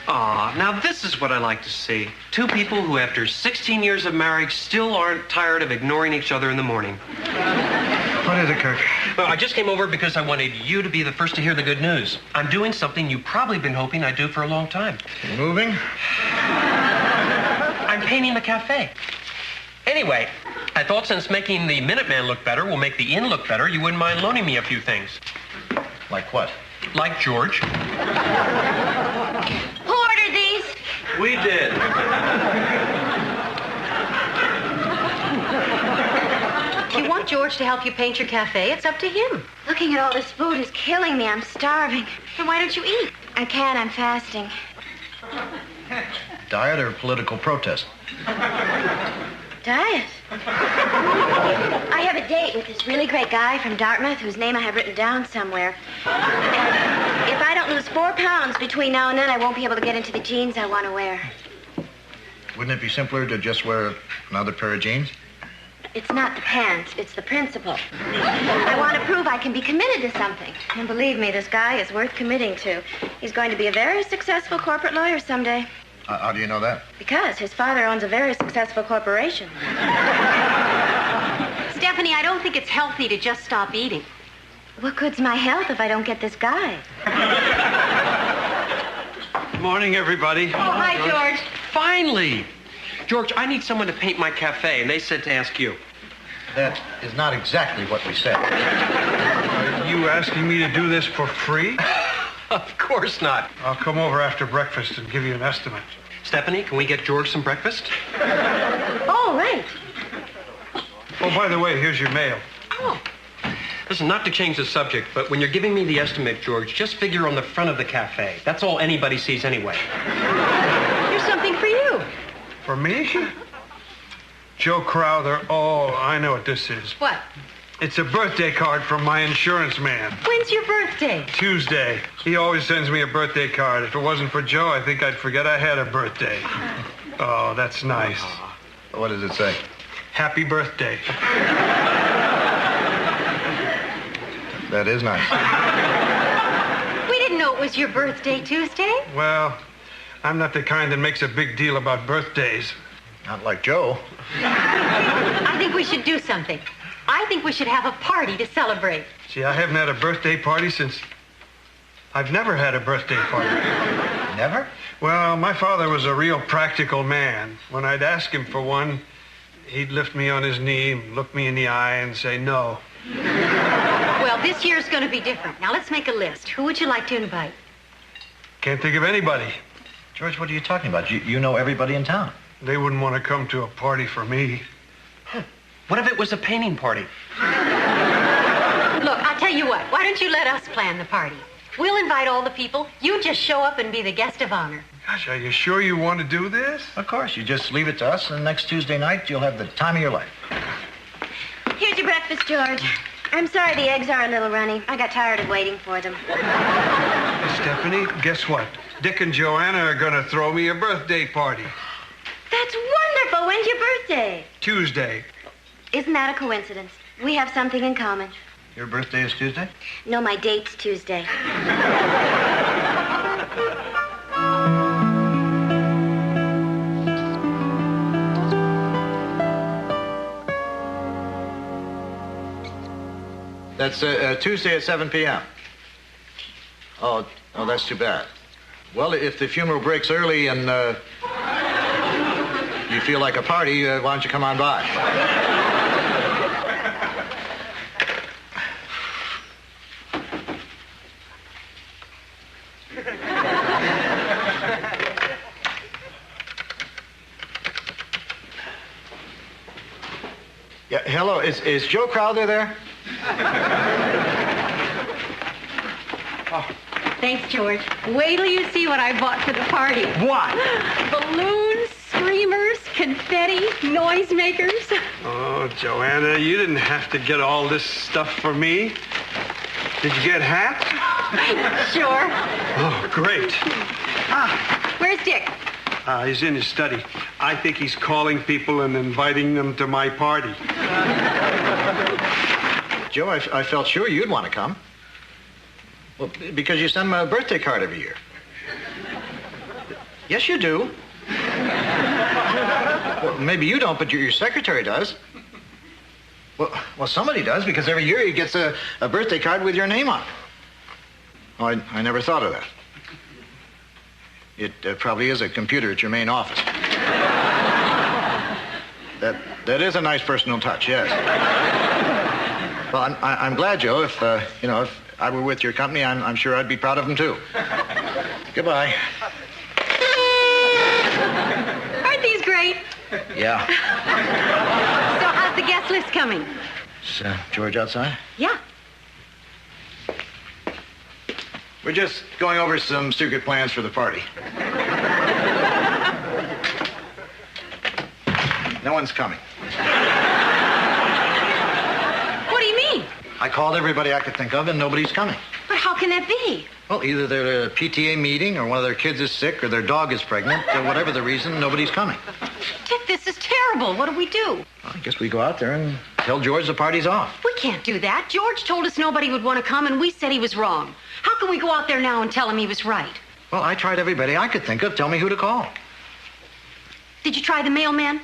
Aw, now this is what I like to see. Two people who, after 16 years of marriage, still aren't tired of ignoring each other in the morning. What is it, Kirk? Well, I just came over because I wanted you to be the first to hear the good news. I'm doing something you've probably been hoping I'd do for a long time. Moving? I'm painting the cafe. Anyway, I thought since making the Minuteman look better will make the inn look better, you wouldn't mind loaning me a few things. Like what? Like George. Who ordered these? We did. If you want George to help you paint your cafe, it's up to him. Looking at all this food is killing me. I'm starving. Then why don't you eat? I can't. I'm fasting. Diet or political protest? Diet. I have a date with this really great guy from Dartmouth whose name I have written down somewhere. And if I don't lose 4 pounds between now and then, I won't be able to get into the jeans I want to wear. Wouldn't it be simpler to just wear another pair of jeans? It's not the pants, it's the principle. I want to prove I can be committed to something. And believe me, this guy is worth committing to. He's going to be a very successful corporate lawyer someday. How do you know that? Because his father owns a very successful corporation. Stephanie, I don't think it's healthy to just stop eating. What good's my health if I don't get this guy? Morning, everybody. Oh, hi, George. Finally! George, I need someone to paint my cafe, and they said to ask you. That is not exactly what we said. Are you asking me to do this for free? Of course not. I'll come over after breakfast and give you an estimate. Stephanie, can we get George some breakfast? Oh, right. Oh, by the way, here's your mail. Oh. Listen, not to change the subject, but when you're giving me the estimate, George, just figure on the front of the cafe. That's all anybody sees anyway. Here's something for you. For me? Joe Crowther. Oh, I know what this is. What? It's a birthday card from my insurance man. When's your birthday? Tuesday. He always sends me a birthday card. If it wasn't for Joe, I think I'd forget I had a birthday. Oh, that's nice. What does it say? Happy birthday. That is nice. We didn't know it was your birthday Tuesday. Well, I'm not the kind that makes a big deal about birthdays. Not like Joe. I think we should do something. I think we should have a party to celebrate. See, I haven't had a birthday party since... I've never had a birthday party. Never? Well, my father was a real practical man. When I'd ask him for one, he'd lift me on his knee, look me in the eye, and say no. Well, this year's going to be different. Now, let's make a list. Who would you like to invite? Can't think of anybody. George, what are you talking about? You know everybody in town. They wouldn't want to come to a party for me. What if it was a painting party? Look, I'll tell you what. Why don't you let us plan the party? We'll invite all the people. You just show up and be the guest of honor. Gosh, are you sure you want to do this? Of course. You just leave it to us, and next Tuesday night, you'll have the time of your life. Here's your breakfast, George. I'm sorry the eggs are a little runny. I got tired of waiting for them. Stephanie, guess what? Dick and Joanna are going to throw me a birthday party. That's wonderful. When's your birthday? Tuesday. Isn't that a coincidence? We have something in common. Your birthday is Tuesday? No, my date's Tuesday. That's Tuesday at 7 p.m. Oh, that's too bad. Well, if the funeral breaks early and you feel like a party, why don't you come on by? Yeah, hello, is Joe Crowther there? Oh. Thanks, George. Wait till you see what I bought for the party. What? Balloons, screamers, confetti, noisemakers. Oh, Joanna, you didn't have to get all this stuff for me. Did you get hats? Sure. Oh, great. Where's Dick? He's in his study. I think he's calling people and inviting them to my party. Joe, I felt sure you'd want to come. Well, because you send him a birthday card every year. Yes, you do. Well, maybe you don't, but your secretary does. Well, somebody does, because every year he gets a birthday card with your name on it. Oh, I never thought of that. It probably is a computer at your main office. That is a nice personal touch, yes. Well, I'm glad, Joe. If I were with your company, I'm sure I'd be proud of them, too. Goodbye. Aren't these great? Yeah. So how's the guest list coming? Is George outside? Yeah. We're just going over some secret plans for the party. No one's coming. What do you mean? I called everybody I could think of, and nobody's coming. But how can that be? Well, either they're at a PTA meeting, or one of their kids is sick, or their dog is pregnant, or whatever the reason, nobody's coming. Dick, this is terrible. What do we do? Well, I guess we go out there and tell George the party's off. We can't do that. George told us nobody would want to come, and we said he was wrong. How can we go out there now and tell him he was right? Well, I tried everybody I could think of. Tell me who to call. Did you try the mailman?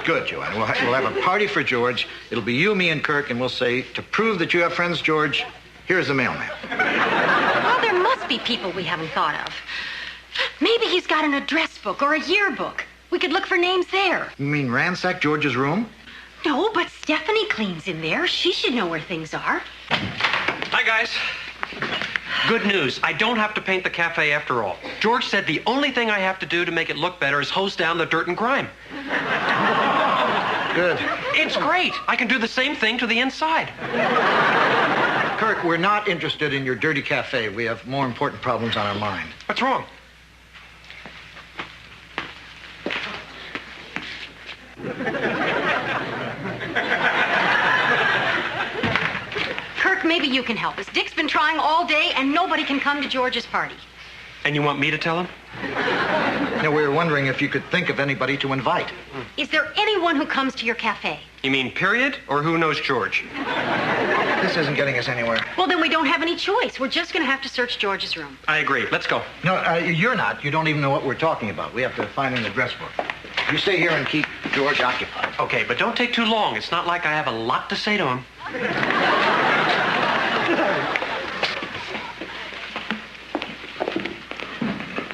Good, Joanne. We'll have a party for George. It'll be you, me, and Kirk, and we'll say, to prove that you have friends, George, here's the mailman. Well, there must be people we haven't thought of. Maybe he's got an address book or a yearbook. We could look for names there. You mean ransack George's room? No, but Stephanie cleans in there. She should know where things are. Hi, guys. Good news. I don't have to paint the cafe after all. George said the only thing I have to do to make it look better is hose down the dirt and grime. Good. It's great. I can do the same thing to the inside. Kirk, we're not interested in your dirty cafe. We have more important problems on our mind. What's wrong? Kirk, maybe you can help us. Dick's been trying all day, and nobody can come to George's party. And you want me to tell him? No, we were wondering if you could think of anybody to invite. Is there anyone who comes to your cafe? You mean period, or who knows George? This isn't getting us anywhere. Well, then we don't have any choice. We're just going to have to search George's room. I agree. Let's go. No, you're not. You don't even know what we're talking about. We have to find an address book. You stay here and keep George occupied. Okay, but don't take too long. It's not like I have a lot to say to him.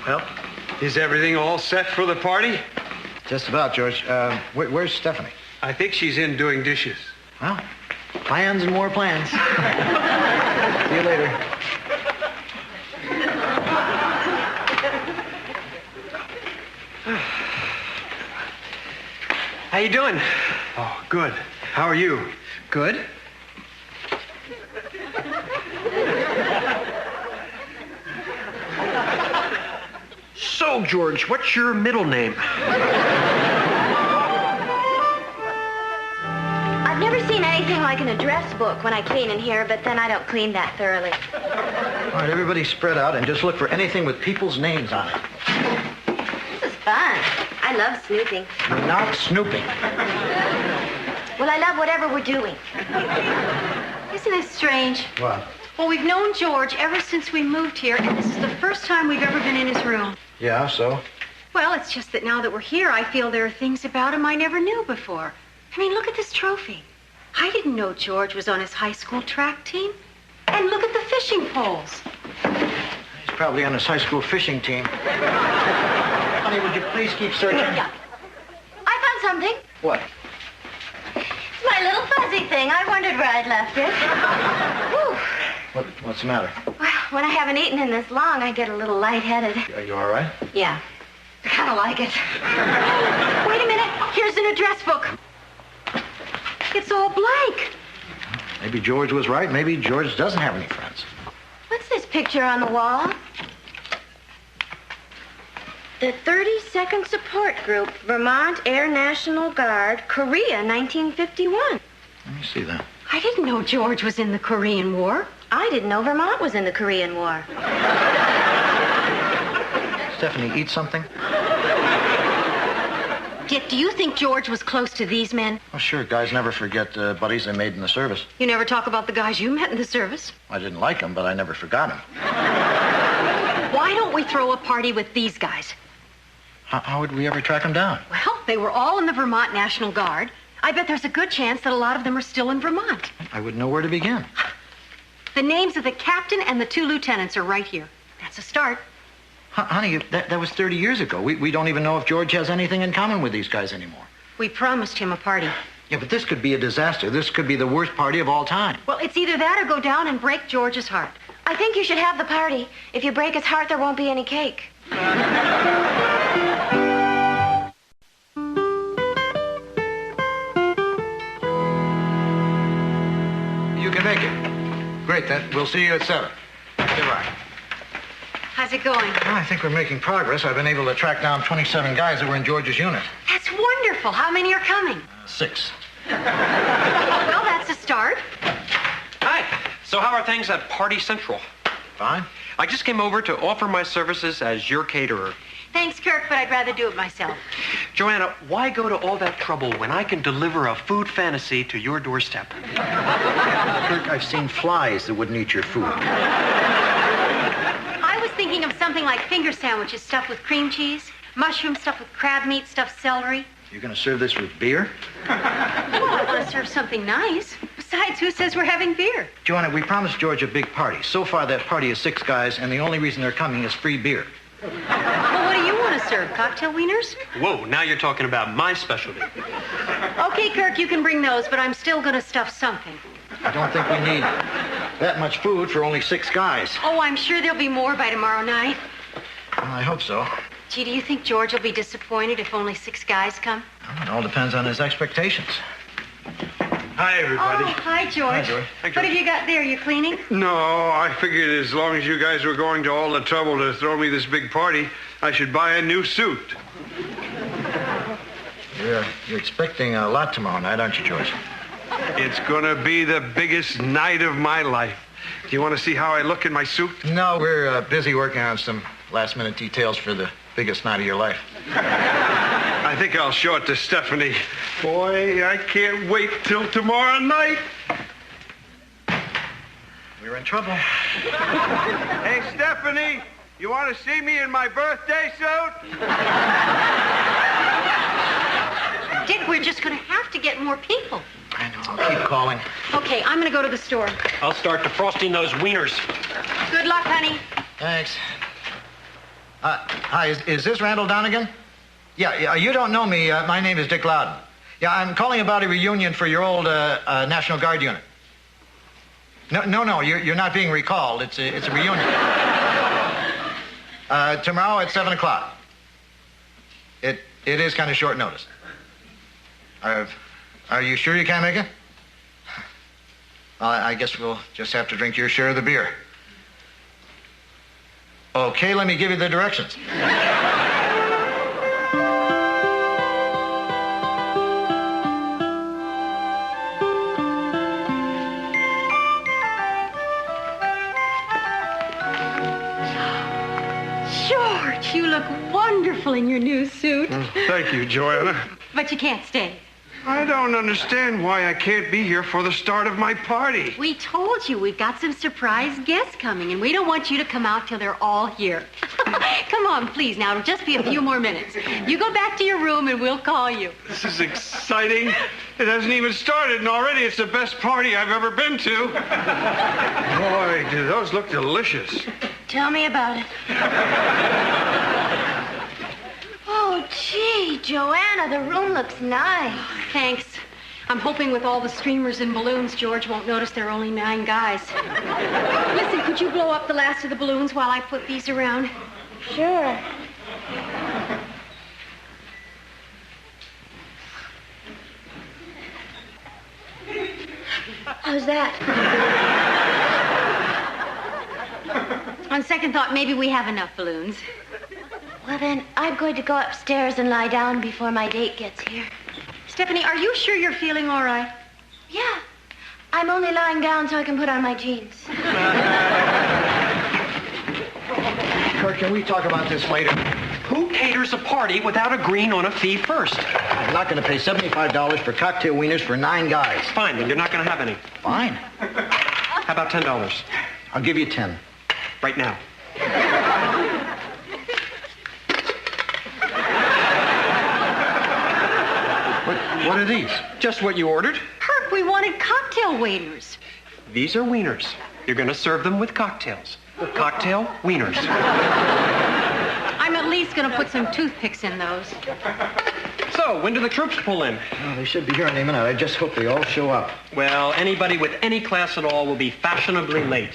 Well, is everything all set for the party? Just about, George. Where's Stephanie? I think she's in doing dishes. Well, plans and more plans. See you later. How you doing? Oh, good. How are you? Good. So, George, what's your middle name? I've never seen anything like an address book when I clean in here, but then I don't clean that thoroughly. All right, everybody spread out and just look for anything with people's names on it. This is fun. I love snooping. You're not snooping. Well, I love whatever we're doing. Isn't this strange? What? Well, we've known George ever since we moved here, and this is the first time we've ever been in his room. Yeah, so? Well, it's just that now that we're here, I feel there are things about him I never knew before. I mean, look at this trophy. I didn't know George was on his high school track team. And look at the fishing poles. He's probably on his high school fishing team. Honey, would you please keep searching? Yeah. I found something. What? It's my little fuzzy thing. I wondered where I'd left it. Whew. What's the matter? Well, when I haven't eaten in this long, I get a little lightheaded. Are you all right? Yeah. I kind of like it. Wait a minute. Here's an address book. It's all blank. Maybe George was right. Maybe George doesn't have any friends. What's this picture on the wall? The 32nd Support Group, Vermont Air National Guard, Korea, 1951. Let me see that. I didn't know George was in the Korean War. I didn't know Vermont was in the Korean War. Stephanie, eat something? Dick, do you think George was close to these men? Oh, sure. Guys never forget buddies they made in the service. You never talk about the guys you met in the service. I didn't like them, but I never forgot them. Why don't we throw a party with these guys? How would we ever track them down? Well, they were all in the Vermont National Guard. I bet there's a good chance that a lot of them are still in Vermont. I wouldn't know where to begin. The names of the captain and the 2 lieutenants are right here. That's a start. Honey, that was 30 years ago. We don't even know if George has anything in common with these guys anymore. We promised him a party. Yeah, but this could be a disaster. This could be the worst party of all time. Well, it's either that or go down and break George's heart. I think you should have the party. If you break his heart, there won't be any cake. You can make it. Great, then. We'll see you at 7. Goodbye. How's it going? Well, I think we're making progress. I've been able to track down 27 guys that were in George's unit. That's wonderful. How many are coming? 6. Well, that's a start. Hi. So how are things at Party Central? Fine. I just came over to offer my services as your caterer. Thanks, Kirk, but I'd rather do it myself. Joanna, why go to all that trouble when I can deliver a food fantasy to your doorstep? Kirk, I've seen flies that wouldn't eat your food. I was thinking of something like finger sandwiches stuffed with cream cheese, mushroom stuffed with crab meat, stuffed celery. You're going to serve this with beer? Well, I want to serve something nice. Besides, who says we're having beer? Joanna, we promised George a big party. So far, that party is 6 guys, and the only reason they're coming is free beer. Well, what do you want to serve? Cocktail wieners? Whoa, now you're talking about my specialty. Okay, Kirk, you can bring those, but I'm still going to stuff something. I don't think we need that much food for only 6 guys. Oh, I'm sure there'll be more by tomorrow night. Well, I hope so. Gee, do you think George will be disappointed if only 6 guys come? Well, it all depends on his expectations. Hi, everybody. Oh, hi, George. Hi, George. Hi, George. What have you got there? You cleaning? No, I figured as long as you guys were going to all the trouble to throw me this big party, I should buy a new suit. You're expecting a lot tomorrow night, aren't you, George? It's gonna be the biggest night of my life. Do you want to see how I look in my suit? No, we're busy working on some last-minute details for the biggest night of your life. I think I'll show it to Stephanie. Boy, I can't wait till tomorrow night. We're in trouble. Hey, Stephanie, you want to see me in my birthday suit? Dick, we're just going to have to get more people. I know. I'll keep calling. Okay, I'm going to go to the store. I'll start defrosting those wieners. Good luck, honey. Thanks. Hi, is this Randall Donegan? Yeah, you don't know me. My name is Dick Loudon. Yeah, I'm calling about a reunion for your old National Guard unit. No, you're not being recalled. It's a reunion. Tomorrow at 7 o'clock. It is kind of short notice. Are you sure you can't make it? Well, I guess we'll just have to drink your share of the beer. Okay, let me give you the directions. George, you look wonderful in your new suit. Thank you, Joanna. But you can't stay. I don't understand why I can't be here for the start of my party. We told you we've got some surprise guests coming, and we don't want you to come out till they're all here. Come on, please, now. It'll just be a few more minutes. You go back to your room, and we'll call you. This is exciting. It hasn't even started, and already it's the best party I've ever been to. Boy, do those look delicious. Tell me about it. Oh, gee, Joanna, the room looks nice. Thanks. I'm hoping with all the streamers and balloons, George won't notice there are only 9 guys. Listen, could you blow up the last of the balloons while I put these around? Sure. How's that? On second thought, maybe we have enough balloons. Well, then, I'm going to go upstairs and lie down before my date gets here. Stephanie, are you sure you're feeling all right? Yeah. I'm only lying down so I can put on my jeans. Kurt, can we talk about this later? Who caters a party without agreeing on a fee first? I'm not going to pay $75 for cocktail wieners for 9 guys. Fine, then you're not going to have any. Fine. How about $10? I'll give you 10. Right now. What are these? Just what you ordered? Herc, we wanted cocktail waiters. These are wieners. You're going to serve them with cocktails. Cocktail wieners. I'm at least going to put some toothpicks in those. So, when do the troops pull in? Oh, they should be here any minute. I just hope they all show up. Well, anybody with any class at all will be fashionably late.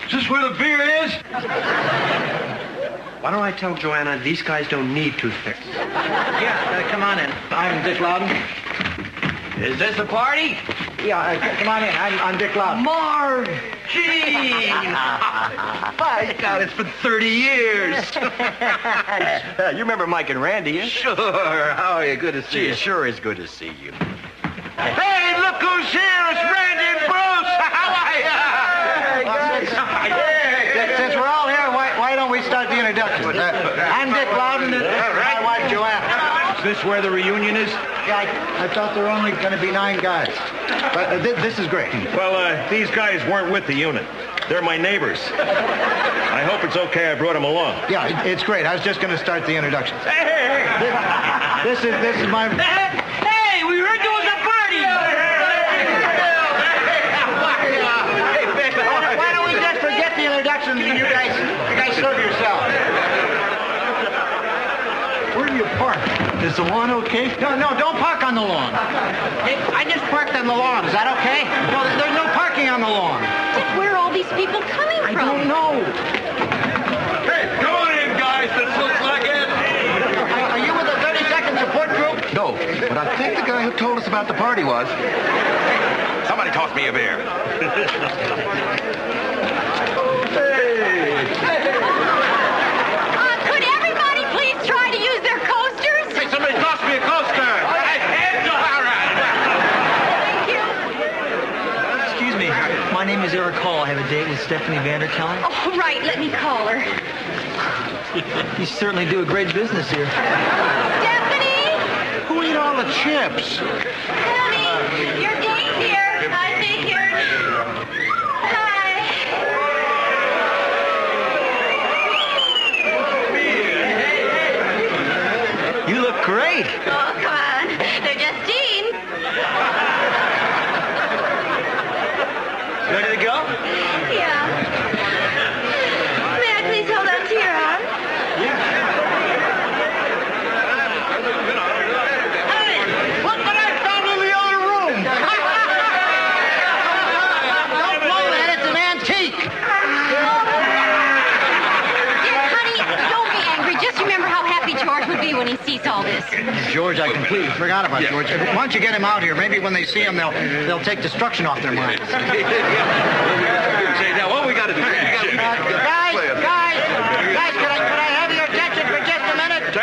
Is this where the beer is? Why don't I tell Joanna these guys don't need toothpicks? Yeah, come on in. I'm Dick Loudon. Is this a party? Yeah, come on in. I'm Dick Loudon. Marv! Gee! My God, it's been 30 years. You remember Mike and Randy, yeah? Sure. How are you? Good to see you. Sure is good to see you. Hey, look who's here. It's Randy and Bruce. How are you? Since we're all here, why don't we start the introductions? I'm Dick Loudon, and my wife Joanna. Is this where the reunion is? Yeah, I thought there were only going to be 9 guys. But this is great. Well, these guys weren't with the unit. They're my neighbors. I hope it's okay I brought them along. Yeah, it's great. I was just going to start the introductions. Hey! This is my... Hey, we heard there was a party! Why don't we just forget the introductions and you guys serve yourselves? Where do you park? Is the lawn okay? No, don't park on the lawn. Hey, I just parked on the lawn. Is that okay? No, there's no parking on the lawn. Where are all these people coming from? I don't know. Hey, come on in, guys. This looks like it. Are you with the 30-second support group? No, but I think the guy who told us about the party was. Somebody toss me a beer. Could everybody please try to use their coasters? Hey, somebody toss me a coaster. All right. Thank you. Excuse me. My name is Eric Hall. I have a date with Stephanie Vanderkellen. Oh, right. Let me call her. You certainly do a great business here. Stephanie! Who ate all the chips? Honey, your date's here. I figured. Hi. You look great. Oh, come on. They're Justine. Ready to go? Yeah. May I please hold on to your arm? Hey, look what I found in the other room. Don't blow that. It's an antique. Honey, don't be angry. Just remember how happy George would be when he sees all this. George, I completely forgot about George. Why don't you get him out here? Maybe when they see him, they'll take destruction off their minds. Say now, what we got to do? Guys, could I have your attention for just a minute?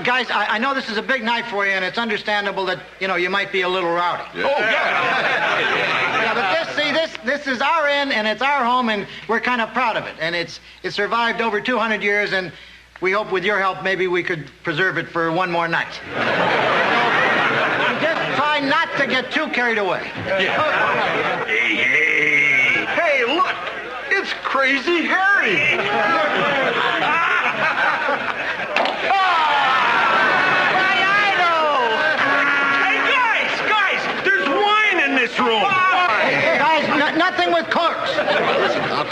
Guys, I know this is a big night for you, and it's understandable that, you might be a little rowdy. Oh, yeah. Yeah, but this is our inn, and it's our home, and we're kind of proud of it. And it's survived over 200 years, and we hope with your help maybe we could preserve it for one more night. Just try not to get too carried away. Hey, look. It's Crazy Harry. Hey, guys! There's wine in this room. Guys, nothing with corks.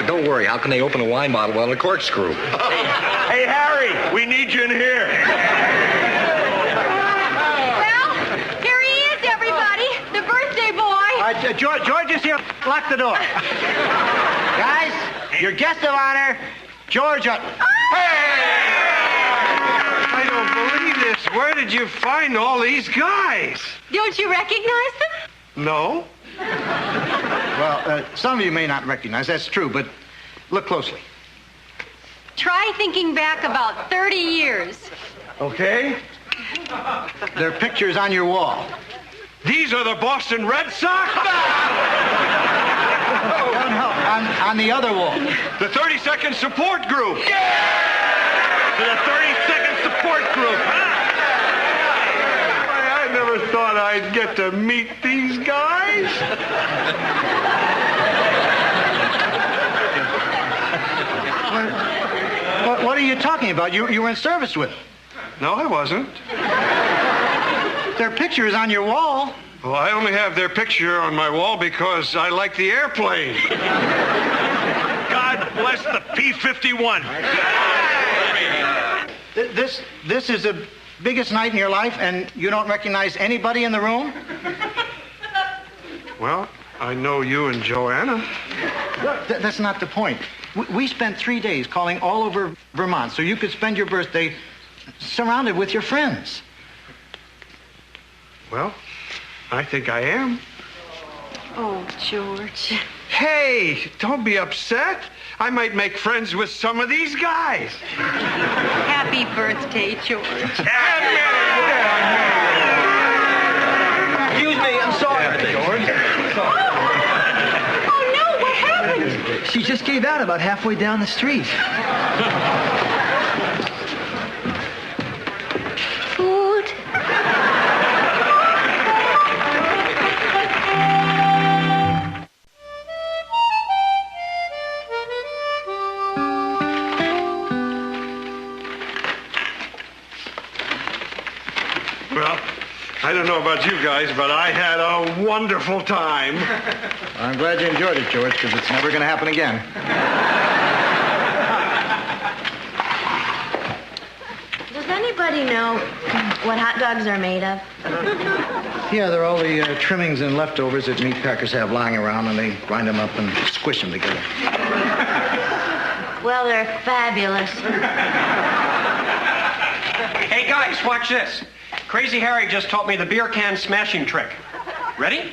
Don't worry. How can they open a wine bottle without a corkscrew? Hey, Harry, we need you in here. Well, here he is, everybody. The birthday boy. George is here. Lock the door. Guys, your guest of honor, George. I don't believe this. Where did you find all these guys? Don't you recognize them? No. Well, some of you may not recognize. That's true, but look closely. Try thinking back about 30 years. Okay. There are pictures on your wall. These are the Boston Red Sox? No, on the other wall. The 32nd Support Group. To the 32nd support group. I never thought I'd get to meet these guys. What are you talking about? You were in service with him. No, I wasn't. Their picture is on your wall. Well, I only have their picture on my wall because I like the airplane. God bless the P-51. This is the biggest night in your life, and you don't recognize anybody in the room? Well, I know you and Joanna. That's not the point. We spent 3 days calling all over Vermont so you could spend your birthday surrounded with your friends. Well, I think I am. Oh, George. Hey, don't be upset. I might make friends with some of these guys. Happy birthday, George. Excuse me, I'm sorry, George. Oh, no, what happened? She just gave out about halfway down the street. Food. Well, I don't know about you guys, but I had a wonderful time. I'm glad you enjoyed it, George, because it's never going to happen again. Does anybody know what hot dogs are made of? Yeah, they're all the trimmings and leftovers that meat packers have lying around, and they grind them up and squish them together. Well, they're fabulous. Hey, guys, watch this. Crazy Harry just taught me the beer can smashing trick. Ready?